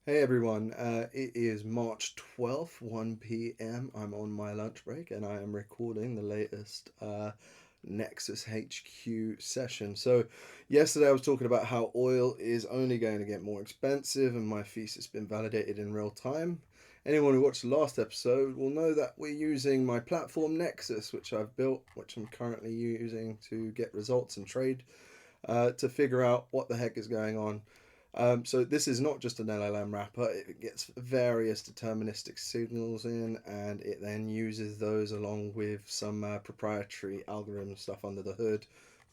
Hey everyone, it is March 12th, 1 p.m. I'm on my lunch break and I am recording the latest Nexus HQ session. So, yesterday I was talking about how oil is only going to get more expensive and my thesis has been validated in real time. Anyone who watched the last episode will know that we're using my platform Nexus, which I've built, which I'm currently using to get results and trade to figure out what the heck is going on. So this is not just an LLM wrapper, it gets various deterministic signals in and it then uses those along with some proprietary algorithm stuff under the hood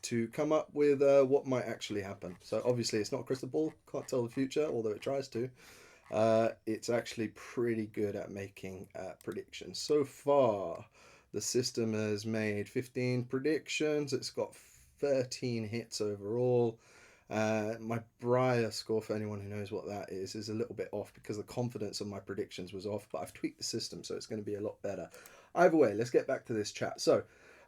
to come up with what might actually happen. So obviously it's not a crystal ball, can't tell the future, although it tries to. It's actually pretty good at making predictions. So far, the system has made 15 predictions, it's got 13 hits overall. My Briar score, for anyone who knows what that is a little bit off because the confidence of my predictions was off, but I've tweaked the system, so it's going to be a lot better. Either way, let's get back to this chat. So,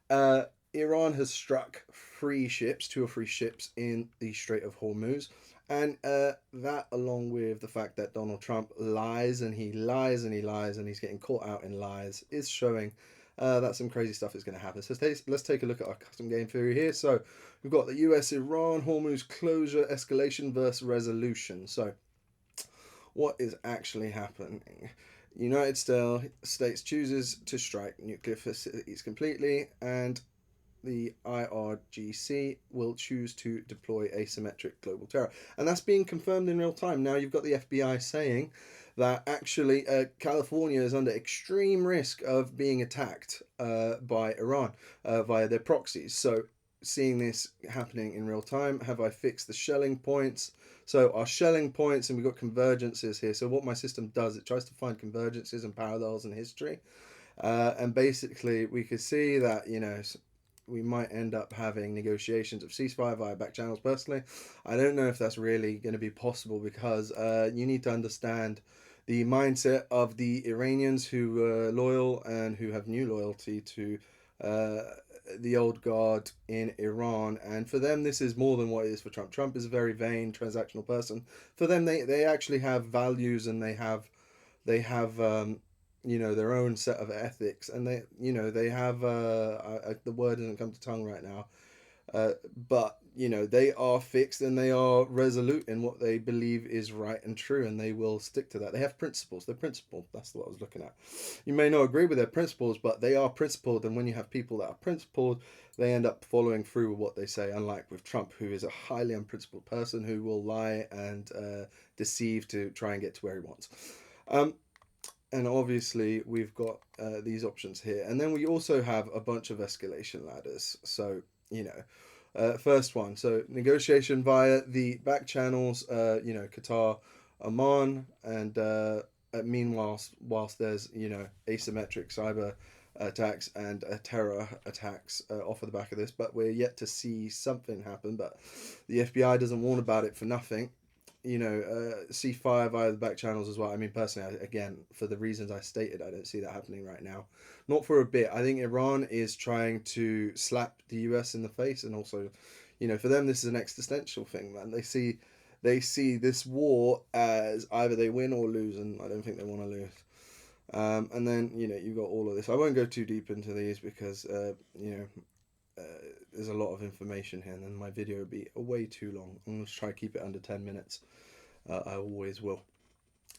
uh, Iran has struck two or three ships in the Strait of Hormuz. And that, along with the fact that Donald Trump lies and he lies and he lies and he's getting caught out in lies, is showing that some crazy stuff is going to happen. So let's take a look at our custom game theory here. So we've got the US Iran Hormuz closure, escalation versus resolution. So what is actually happening? United States chooses to strike nuclear facilities completely, and the IRGC will choose to deploy asymmetric global terror. And that's being confirmed in real time. Now you've got the FBI saying that actually California is under extreme risk of being attacked by Iran via their proxies. So seeing this happening in real time, have I fixed the shelling points? So our shelling points, and we've got convergences here. So what my system does, it tries to find convergences and parallels in history. And basically we could see that, we might end up having negotiations of ceasefire via back channels. Personally, I don't know if that's really going to be possible because you need to understand the mindset of the Iranians who were loyal and who have new loyalty to uh, the old guard in Iran. And for them, this is more than what it is for Trump. Trump is a very vain, transactional person. For them, they actually have values and they have their own set of ethics, and they have the word doesn't come to tongue right now, but they are fixed and they are resolute in what they believe is right and true, and they will stick to that. They have principles. They're principled. That's what I was looking at. You may not agree with their principles, but they are principled, and when you have people that are principled, they end up following through with what they say, unlike with Trump, who is a highly unprincipled person who will lie and deceive to try and get to where he wants. um, and obviously we've got these options here, and then we also have a bunch of escalation ladders. So first one, so negotiation via the back channels, Qatar, Oman, and meanwhile, whilst there's asymmetric cyber attacks and terror attacks off of the back of this, but we're yet to see something happen. But the FBI doesn't warn about it for nothing. Ceasefire via the back channels as well. I mean, personally, again, for the reasons I stated, I don't see that happening right now. Not for a bit. I think Iran is trying to slap the US in the face, and also, for them, this is an existential thing, man. They see this war as either they win or lose, and I don't think they want to lose. And then you've got all of this. I won't go too deep into these because there's a lot of information here, and then my video would be way too long. I'm going to try to keep it under 10 minutes. I always will.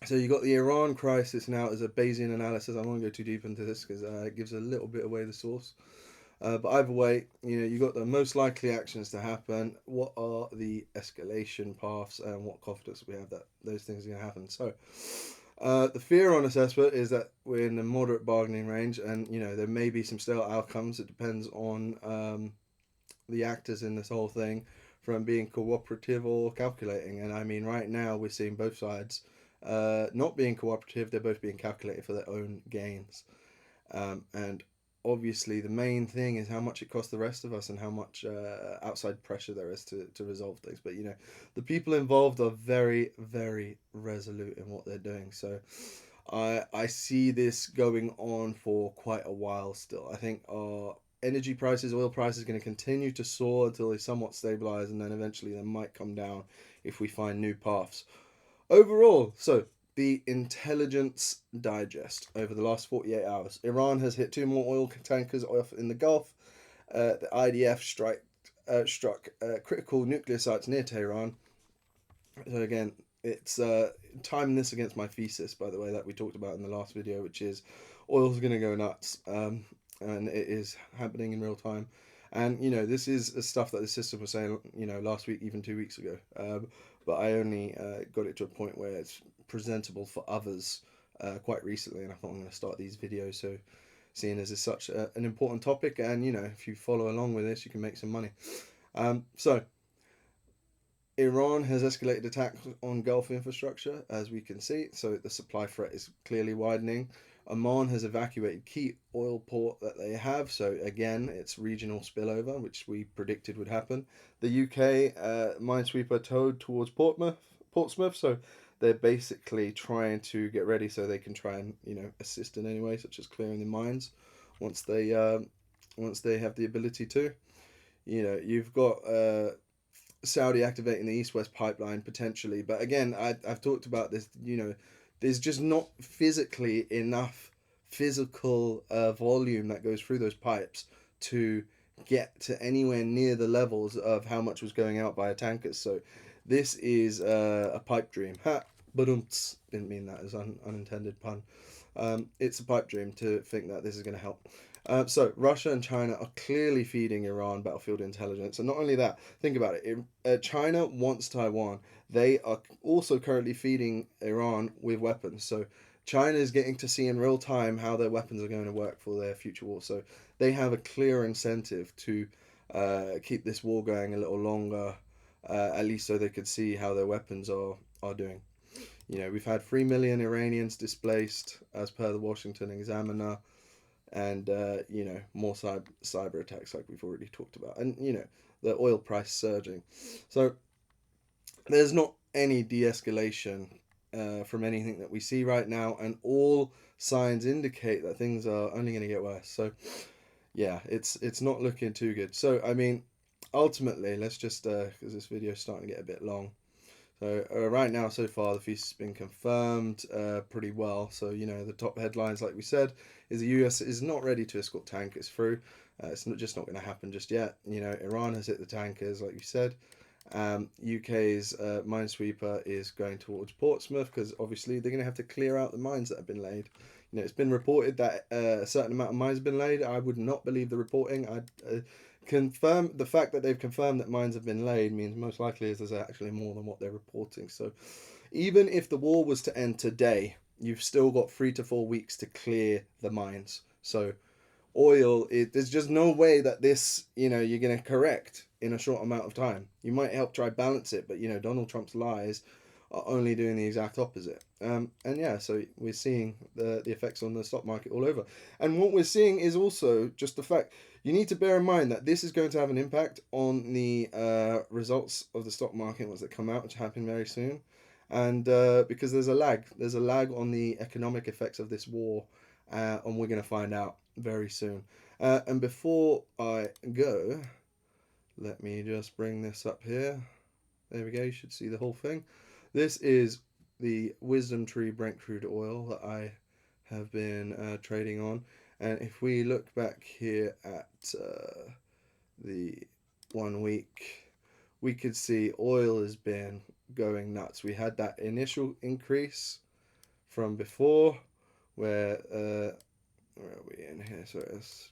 So you got the Iran crisis now as a Bayesian analysis. I won't go too deep into this because it gives a little bit away the source. But either way, you got the most likely actions to happen. What are the escalation paths, and what confidence we have that those things are going to happen? So, the fear on assessment is that we're in a moderate bargaining range, and there may be some stale outcomes. It depends on the actors in this whole thing from being cooperative or calculating. And I mean, right now we're seeing both sides not being cooperative, they're both being calculated for their own gains. And obviously, the main thing is how much it costs the rest of us and how much outside pressure there is to resolve things. But the people involved are very, very resolute in what they're doing. So I see this going on for quite a while still. I think our energy prices, oil prices, are going to continue to soar until they somewhat stabilize, and then eventually they might come down if we find new paths. Overall, so the intelligence digest over the last 48 hours. Iran has hit 2 more oil tankers off in the Gulf. The IDF struck critical nuclear sites near Tehran. So again, it's timing this against my thesis, by the way, that we talked about in the last video, which is oil's going to go nuts, and it is happening in real time. And this is stuff that the system was saying, last week, even 2 weeks ago. But I only got it to a point where it's presentable for others quite recently, and I thought I'm going to start these videos. So, seeing as it's such an important topic, and if you follow along with this, you can make some money. So Iran has escalated attacks on Gulf infrastructure, as we can see, so the supply threat is clearly widening. Oman has evacuated key oil port that they have, so again, it's regional spillover, which we predicted would happen. The UK minesweeper towed towards Portsmouth, so they're basically trying to get ready so they can try and assist in any way, such as clearing the mines once they have the ability to. You've got Saudi activating the East-West pipeline potentially, but again, I've talked about this. There's just not physically enough physical volume that goes through those pipes to get to anywhere near the levels of how much was going out by tankers. So this is a pipe dream. Didn't mean that as an unintended pun. It's a pipe dream to think that this is going to help. So Russia and China are clearly feeding Iran battlefield intelligence, and not only that, think about it. China wants Taiwan. They are also currently feeding Iran with weapons. So China is getting to see in real time how their weapons are going to work for their future war. So they have a clear incentive to keep this war going a little longer, at least so they could see how their weapons are doing. We've had 3 million Iranians displaced as per the Washington Examiner. And more cyber attacks like we've already talked about, and the oil price surging. So there's not any de-escalation from anything that we see right now, and all signs indicate that things are only going to get worse. So yeah, it's not looking too good. So I mean, ultimately, let's just because this video is starting to get a bit long. So right now, so far, the thesis has been confirmed pretty well. So, the top headlines, like we said, is the US is not ready to escort tankers through. It's just not going to happen just yet. Iran has hit the tankers, like we said. UK's minesweeper is going towards Portsmouth because obviously they're going to have to clear out the mines that have been laid. It's been reported that a certain amount of mines have been laid. I would not believe the reporting. I'd confirm the fact that they've confirmed that mines have been laid means most likely is there's actually more than what they're reporting. So even if the war was to end today, you've still got 3 to 4 weeks to clear the mines. So there's just no way that this, you're going to correct in a short amount of time. You might help try balance it, but Donald Trump's lies are only doing the exact opposite. And yeah, so we're seeing the effects on the stock market all over. And what we're seeing is also just the fact, you need to bear in mind that this is going to have an impact on the results of the stock market once they come out, which happen very soon. And because there's a lag on the economic effects of this war, and we're going to find out very soon. And before I go, let me just bring this up here. There we go, you should see the whole thing. This is the Wisdom Tree Brent crude oil that I have been trading on. And if we look back here at the 1 week, we could see oil has been going nuts. We had that initial increase from before where are we in here? So it's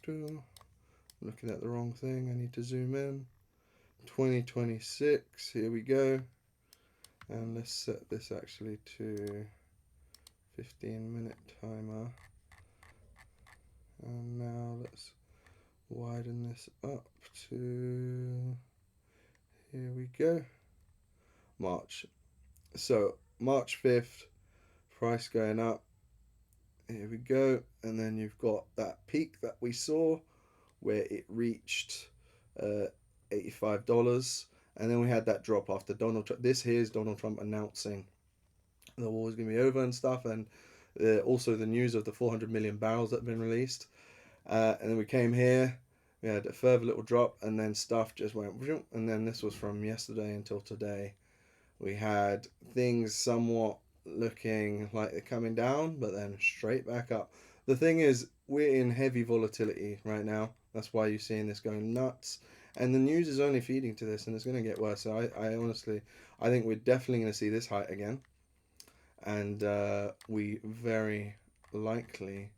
looking at the wrong thing. I need to zoom in. 2026, here we go. And let's set this actually to 15-minute timer. And now let's widen this up to, here we go, March. So March 5th, price going up. Here we go. And then you've got that peak that we saw where it reached $85. And then we had that drop after Donald Trump. This here is Donald Trump announcing the war is going to be over and stuff. And also the news of the 400 million barrels that have been released. And then we came here. We had a further little drop. And then stuff just went. And then this was from yesterday until today. We had things somewhat looking like they're coming down, but then straight back up. The thing is, we're in heavy volatility right now. That's why you're seeing this going nuts. And the news is only feeding to this, and it's going to get worse. So I honestly, I think we're definitely going to see this height again. And we very likely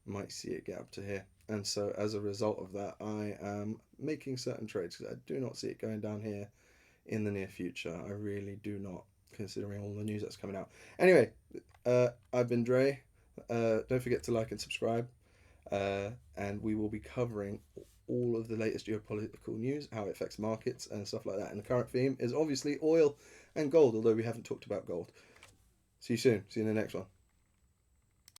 might see it get up to here. And so as a result of that, I am making certain trades because I do not see it going down here in the near future. I really do not, considering all the news that's coming out. Anyway, I've been Dre. Don't forget to like and subscribe. And we will be covering all of the latest geopolitical news, how it affects markets and stuff like that. And the current theme is obviously oil and gold, although we haven't talked about gold. See you soon. See you in the next one.